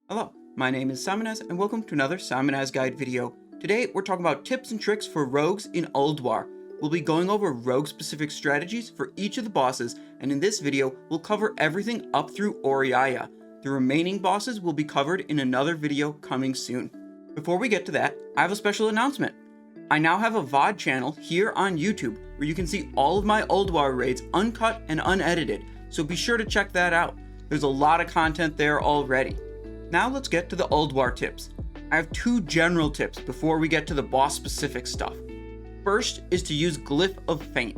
Hello, my name is Simonaz and welcome to another Simonaz Guide video. Today we're talking about tips and tricks for rogues in Ulduar. We'll be going over rogue-specific strategies for each of the bosses, and in this video we'll cover everything up through Auriaya. The remaining bosses will be covered in another video coming soon. Before we get to that, I have a special announcement. I now have a VOD channel here on YouTube where you can see all of my Ulduar raids uncut and unedited, so be sure to check that out. There's a lot of content there already. Now let's get to the Ulduar tips. I have two general tips before we get to the boss specific stuff. First is to use Glyph of Feint.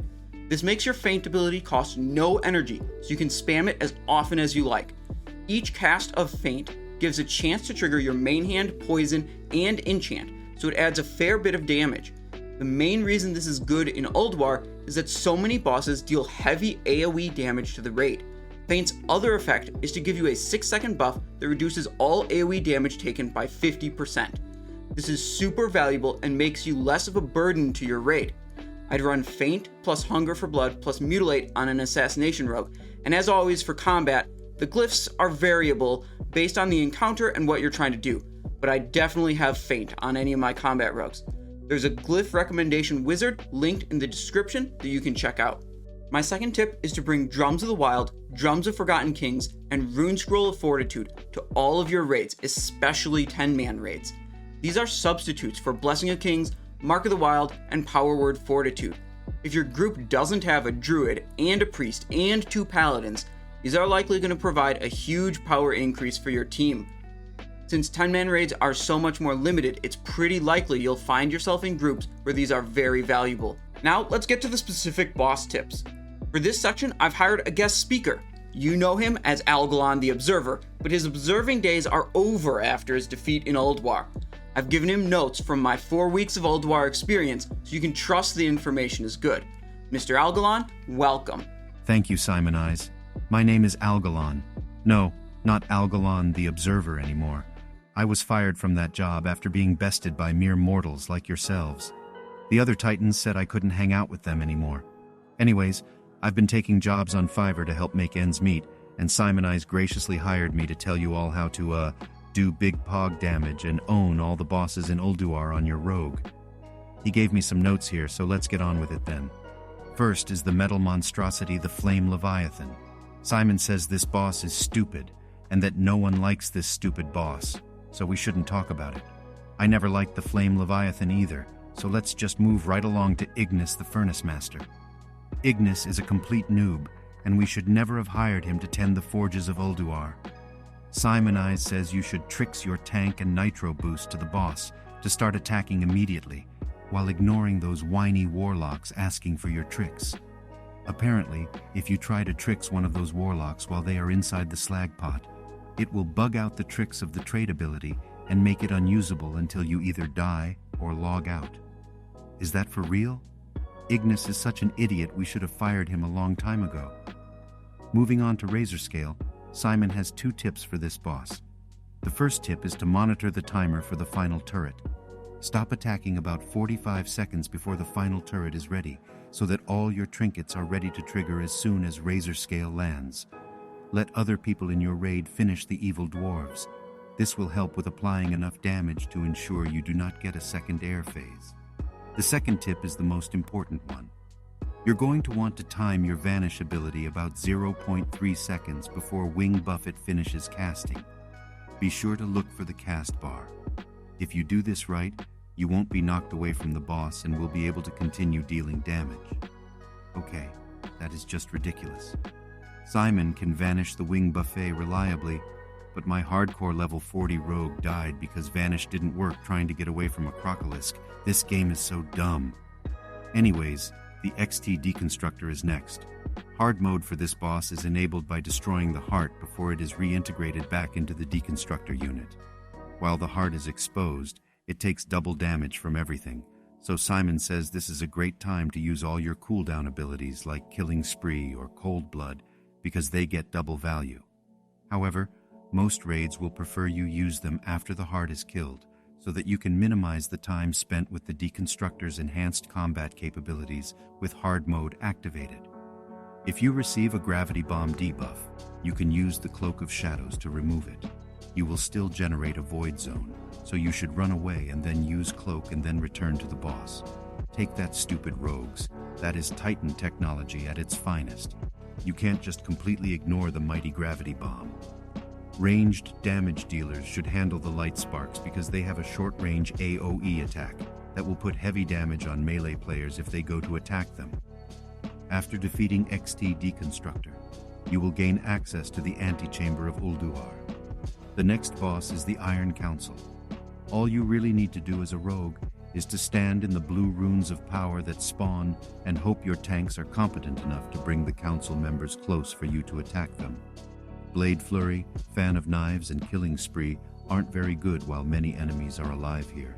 This makes your feint ability cost no energy, so you can spam it as often as you like. Each cast of feint gives a chance to trigger your main hand, poison, and enchant, so it adds a fair bit of damage. The main reason this is good in Ulduar is that so many bosses deal heavy AoE damage to the raid. Feint's other effect is to give you a 6-second buff that reduces all AoE damage taken by 50%. This is super valuable and makes you less of a burden to your raid. I'd run Feint plus Hunger for Blood plus Mutilate on an Assassination Rogue, and as always for combat, the glyphs are variable based on the encounter and what you're trying to do, but I definitely have Feint on any of my combat rogues. There's a glyph recommendation wizard linked in the description that you can check out. My second tip is to bring Drums of the Wild, Drums of Forgotten Kings, and Rune Scroll of Fortitude to all of your raids, especially 10-man raids. These are substitutes for Blessing of Kings, Mark of the Wild, and Power Word Fortitude. If your group doesn't have a druid and a priest and 2 paladins, these are likely going to provide a huge power increase for your team. Since 10-man raids are so much more limited, it's pretty likely you'll find yourself in groups where these are very valuable. Now let's get to the specific boss tips. For this section, I've hired a guest speaker. You know him as Algalon the Observer, but his observing days are over after his defeat in Ulduar. I've given him notes from my 4 weeks of Ulduar experience, so you can trust the information is good. Mr. Algalon, welcome. Thank you, Simon Eyes. My name is Algalon. No, not Algalon the Observer anymore. I was fired from that job after being bested by mere mortals like yourselves. The other Titans said I couldn't hang out with them anymore. Anyways, I've been taking jobs on Fiverr to help make ends meet, and Simon Eyes graciously hired me to tell you all how to, do big pog damage and own all the bosses in Ulduar on your rogue. He gave me some notes here, so let's get on with it then. First is the metal monstrosity, the Flame Leviathan. Simon says this boss is stupid, and that no one likes this stupid boss, so we shouldn't talk about it. I never liked the Flame Leviathan either, so let's just move right along to Ignis the Furnace Master. Ignis is a complete noob, and we should never have hired him to tend the forges of Ulduar. Simon Eyes says you should trix your tank and nitro boost to the boss to start attacking immediately, while ignoring those whiny warlocks asking for your tricks. Apparently, if you try to trix one of those warlocks while they are inside the slag pot, it will bug out the tricks of the trait ability and make it unusable until you either die or log out. Is that for real? Ignis is such an idiot, we should have fired him a long time ago. Moving on to Razorscale, Simon has 2 tips for this boss. The first tip is to monitor the timer for the final turret. Stop attacking about 45 seconds before the final turret is ready, so that all your trinkets are ready to trigger as soon as Razorscale lands. Let other people in your raid finish the evil dwarves. This will help with applying enough damage to ensure you do not get a second air phase. The second tip is the most important one. You're going to want to time your Vanish ability about 0.3 seconds before Wing Buffet finishes casting. Be sure to look for the cast bar. If you do this right, you won't be knocked away from the boss and will be able to continue dealing damage. Okay, that is just ridiculous. Simon can vanish the Wing Buffet reliably, but my hardcore level 40 rogue died because Vanish didn't work trying to get away from a crocolisk. This game is so dumb. Anyways, the XT Deconstructor is next. Hard mode for this boss is enabled by destroying the heart before it is reintegrated back into the Deconstructor unit. While the heart is exposed, it takes double damage from everything, so Simon says this is a great time to use all your cooldown abilities like Killing Spree or Cold Blood because they get double value. However, most raids will prefer you use them after the heart is killed, so that you can minimize the time spent with the Deconstructor's enhanced combat capabilities with hard mode activated. If you receive a gravity bomb debuff, you can use the Cloak of Shadows to remove it. you will still generate a void zone, so you should run away and then use cloak and then return to the boss. Take that, stupid rogues. That is Titan technology at its finest. You can't just completely ignore the mighty gravity bomb. Ranged damage dealers should handle the light sparks because they have a short-range AoE attack that will put heavy damage on melee players if they go to attack them. After defeating XT Deconstructor, you will gain access to the antechamber of Ulduar. The next boss is the Iron Council. All you really need to do as a rogue is to stand in the blue runes of power that spawn and hope your tanks are competent enough to bring the council members close for you to attack them. Blade Flurry, Fan of Knives, and Killing Spree aren't very good while many enemies are alive here,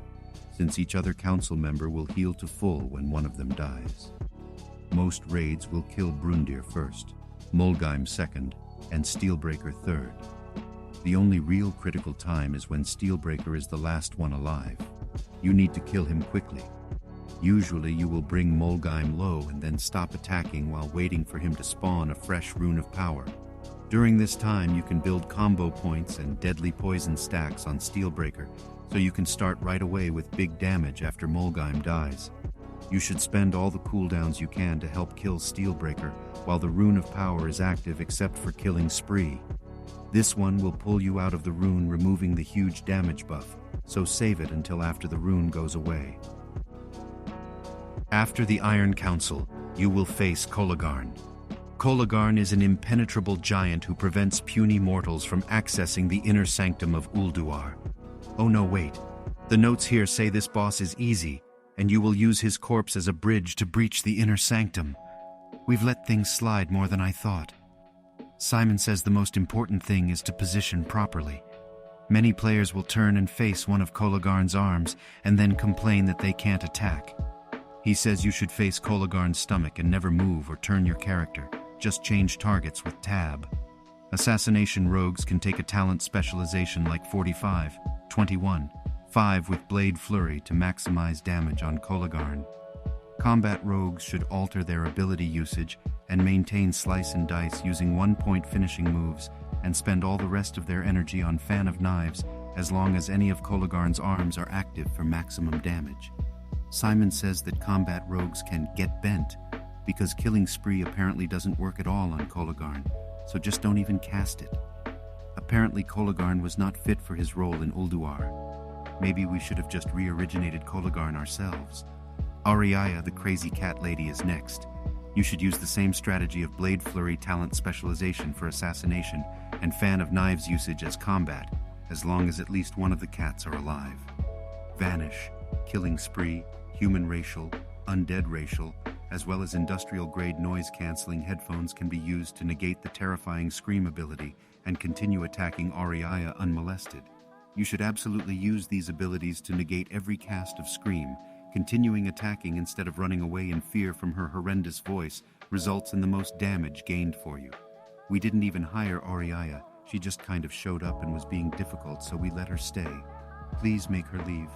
since each other council member will heal to full when one of them dies. Most raids will kill Brundir first, Mulgheim second, and Steelbreaker third. The only real critical time is when Steelbreaker is the last one alive. You need to kill him quickly. Usually you will bring Mulgheim low and then stop attacking while waiting for him to spawn a fresh rune of power. During this time you can build combo points and deadly poison stacks on Steelbreaker, so you can start right away with big damage after Mulgheim dies. You should spend all the cooldowns you can to help kill Steelbreaker while the rune of power is active except for Killing Spree. This one will pull you out of the rune, removing the huge damage buff, so save it until after the rune goes away. After the Iron Council, you will face Kologarn. Kologarn is an impenetrable giant who prevents puny mortals from accessing the inner sanctum of Ulduar. Oh no, wait. The notes here say this boss is easy, and you will use his corpse as a bridge to breach the inner sanctum. We've let things slide more than I thought. Simon says the most important thing is to position properly. Many players will turn and face one of Kologarn's arms and then complain that they can't attack. He says you should face Kologarn's stomach and never move or turn your character. Just change targets with tab. Assassination rogues can take a talent specialization like 45, 21, 5 with Blade Flurry to maximize damage on Kologarn. Combat rogues should alter their ability usage and maintain Slice and Dice using 1-point finishing moves and spend all the rest of their energy on Fan of Knives as long as any of Kologarn's arms are active for maximum damage. Simon says that combat rogues can get bent because Killing Spree apparently doesn't work at all on Kologarn, so just don't even cast it. Apparently Kologarn was not fit for his role in Ulduar. Maybe we should have just re-originated Kologarn ourselves. Auriaya, the crazy cat lady, is next. You should use the same strategy of Blade Flurry talent specialization for assassination and Fan of Knives usage as combat, as long as at least one of the cats are alive. Vanish, Killing Spree, Human Racial, Undead Racial, as well as industrial-grade noise-canceling headphones can be used to negate the terrifying Scream ability and continue attacking Auriaya unmolested. You should absolutely use these abilities to negate every cast of Scream. Continuing attacking instead of running away in fear from her horrendous voice results in the most damage gained for you. We didn't even hire Auriaya. She just kind of showed up and was being difficult, so we let her stay. Please make her leave.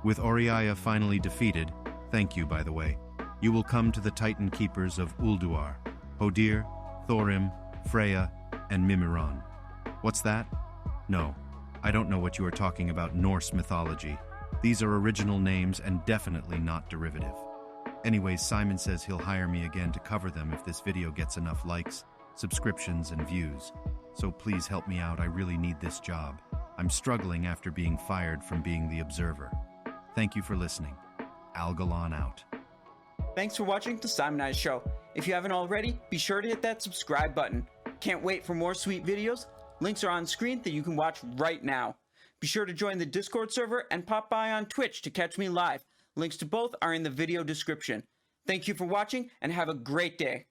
With Auriaya finally defeated, thank you by the way, you will come to the Titan Keepers of Ulduar, Hodir, Thorim, Freya, and Mimiron. What's that? No, I don't know what you are talking about. Norse mythology. These are original names and definitely not derivative. Anyways, Simon says he'll hire me again to cover them if this video gets enough likes, subscriptions, and views. So please help me out, I really need this job. I'm struggling after being fired from being the Observer. Thank you for listening. Algalon out. Thanks for watching The Simonized Show. If you haven't already, be sure to hit that subscribe button. Can't wait for more sweet videos? Links are on screen that you can watch right now. Be sure to join the Discord server and pop by on Twitch to catch me live. Links to both are in the video description. Thank you for watching and have a great day.